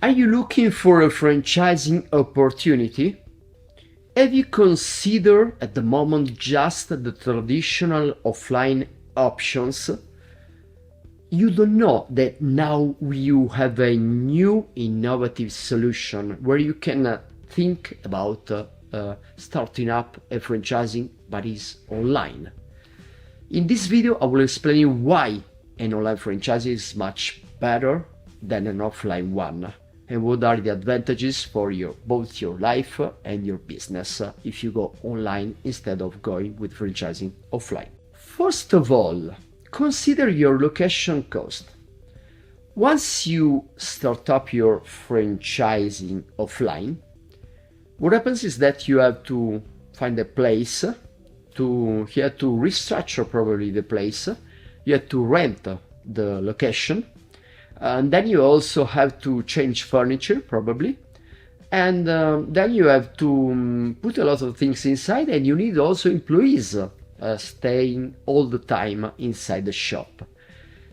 Are you looking for a franchising opportunity? Have you considered at the moment just the traditional offline options? You don't know that now you have a new innovative solution where you can think about starting up a franchising, but is online. In this video, I will explain you why an online franchise is much better than an offline one, and what are the advantages for both your life and your business if you go online instead of going with franchising offline. First of all, consider your location cost. Once you start up your franchising offline, what happens is that you have to find a place, you have to restructure probably the place, you have to rent the location, and then you also have to change furniture probably, and then you have to put a lot of things inside, and you need also employees staying all the time inside the shop.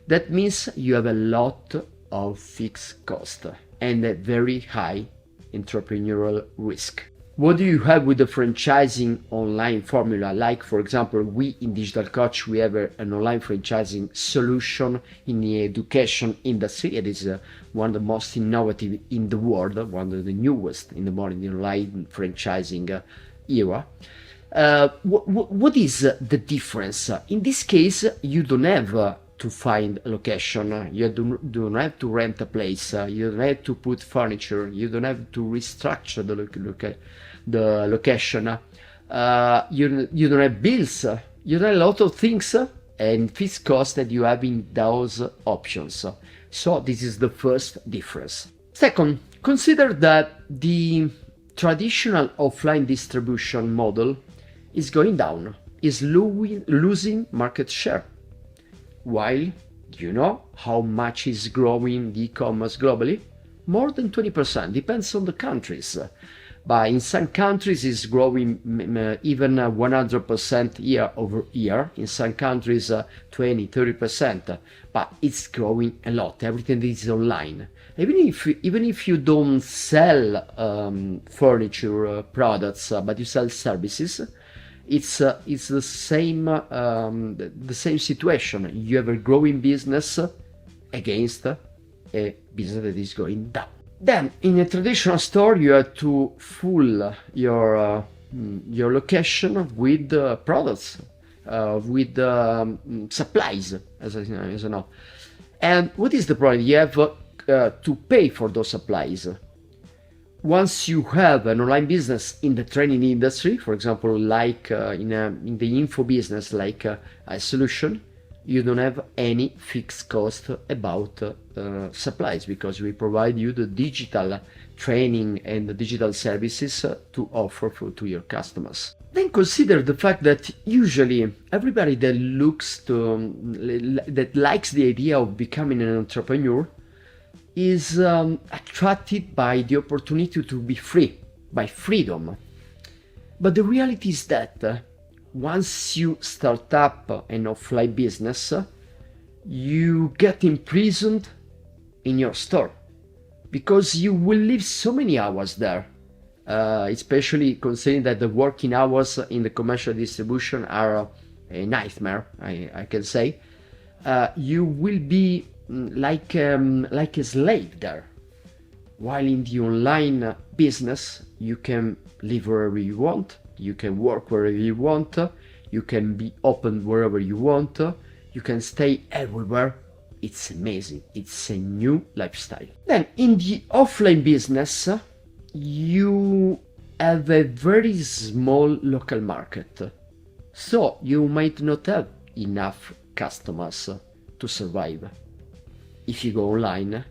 That means you have a lot of fixed cost and a very high entrepreneurial risk. What do you have with the franchising online formula? Like, for example, we in Digital Coach, we have an online franchising solution in the education industry. It is one of the most innovative in the world, one of the newest in the modern online franchising era. What is the difference? In this case, you don't have to find a location, you don't have to rent a place, you don't have to put furniture, you don't have to restructure the location, you don't have bills, you don't have a lot of things and fixed costs that you have in those options. So this is the first difference. Second, consider that the traditional offline distribution model is going down, is losing market share. While you know how much is growing the e-commerce globally? More than 20%, depends on the countries. But in some countries it's growing even 100% year over year. In some countries 20, 30%, but it's growing a lot. Everything is online. Even if you don't sell furniture products, but you sell services, it's the same situation. You have a growing business against a business that is going down. Then in a traditional store, you have to fill your location with products, with supplies, as I know. And what is the problem? You have to pay for those supplies. Once you have an online business in the training industry, for example, like in the info business, like a solution, you don't have any fixed cost about supplies, because we provide you the digital training and the digital services to offer to your customers. Then consider the fact that usually everybody that likes the idea of becoming an entrepreneur is attracted by the opportunity to be free, by freedom. But the reality is that once you start up an offline business, you get imprisoned in your store, because you will live so many hours there, especially considering that the working hours in the commercial distribution are a nightmare, I can say. You will be like a slave there, while in the online business you can live wherever you want, you can work wherever you want, you can be open wherever you want, you can stay everywhere. It's amazing. It's a new lifestyle. Then in the offline business, you have a very small local market, so you might not have enough customers to survive. If you go online,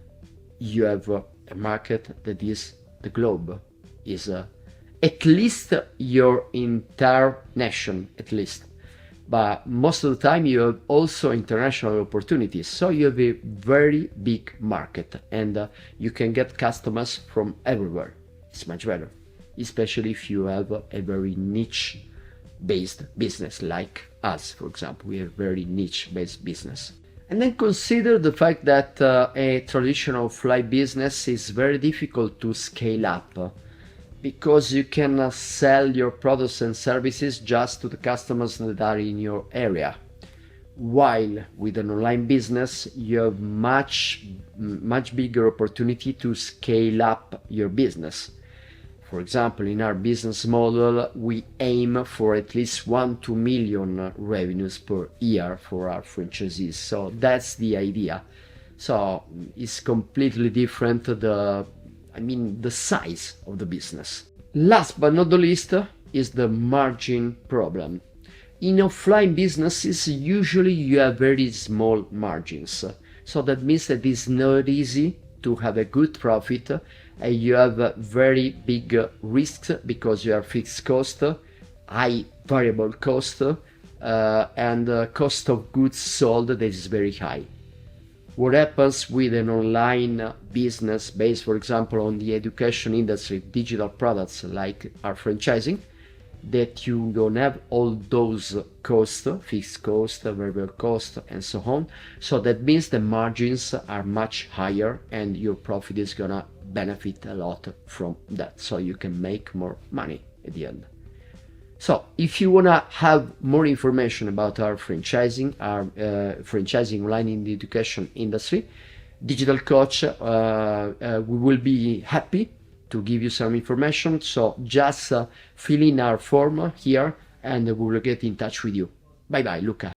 you have a market that is the globe, is at least your entire nation, at least. But most of the time you have also international opportunities. So you have a very big market, and you can get customers from everywhere. It's much better, especially if you have a very niche-based business like us, for example. We have very niche-based business. And then consider the fact that a traditional fly business is very difficult to scale up because you can sell your products and services just to the customers that are in your area. While with an online business, you have much bigger opportunity to scale up your business. For example, in our business model, we aim for at least 1-2 million revenues per year for our franchisees. So that's the idea. So it's completely different, the size of the business. Last but not the least is the margin problem. In offline businesses, usually you have very small margins. So that means that it's not easy to have a good profit, and you have very big risks because you have fixed cost, high variable cost, and cost of goods sold that is very high. What happens with an online business based, for example, on the education industry, digital products like our franchising, that you don't have all those costs, fixed cost, variable cost, and so on. So that means the margins are much higher and your profit is gonna benefit a lot from that. So you can make more money at the end. So if you wanna have more information about our franchising online in the education industry, Digital Coach, we will be happy to give you some information. So just fill in our form here and we will get in touch with you. Bye bye, Luca.